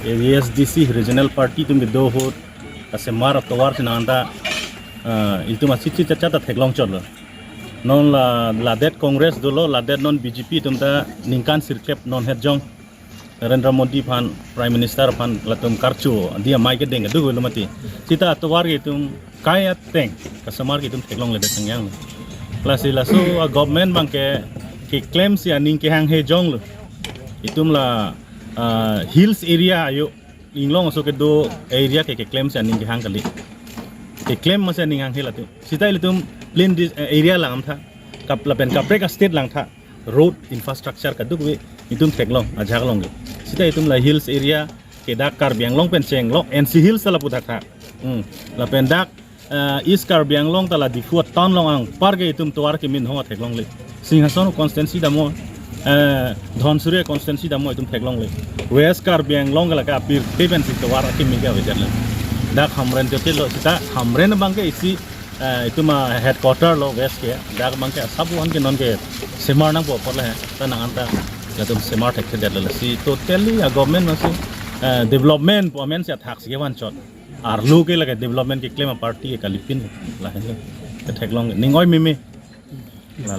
ASDC regional party tum do ho ase mar tawar sinanda itu masih cica ta theklong cholo non la det congress dolo la det non BJP tum ta ningkan sirkep non herjong Narendra Modi phan prime minister phan latum karchu dia mai ke deng du lo mati cita tawar ge tum kaya teng kasamar ge tum theklong le betang yang lasila so government bang ke claim si aning ke hang he jong lo itum la hills area ayo inglong so ke do area ke claim si aning ke hang kali ke claim masa aning hang hela tu sita itum plain area lang tha kap la pen kapre ka state lang tha road infrastructure ka duk we itum theklong ajak long ge sita itum la hills area ke dakar biang long pen cheng lo NC hills la pudak tha la pen dak East Karbiang long tala di fuat town long ang parge itum tuar ke min ho theklong le Singhason constituency damo Dhonsuri constituency damo itum theklong le West Karbiang long la ka pir tepen si tuar ke min ga wejar le dak hamren jote lo sita hamren bang ke isi ituma headquarter lo west ke dak bang ke sabuan ke non ke semar nang po porle ta nang anta yatum semar thek der le si totally government masu development pomen se thak se wan chot ar lu ke lage development ke claim party ke kalipin la he theklong ningoi mimi la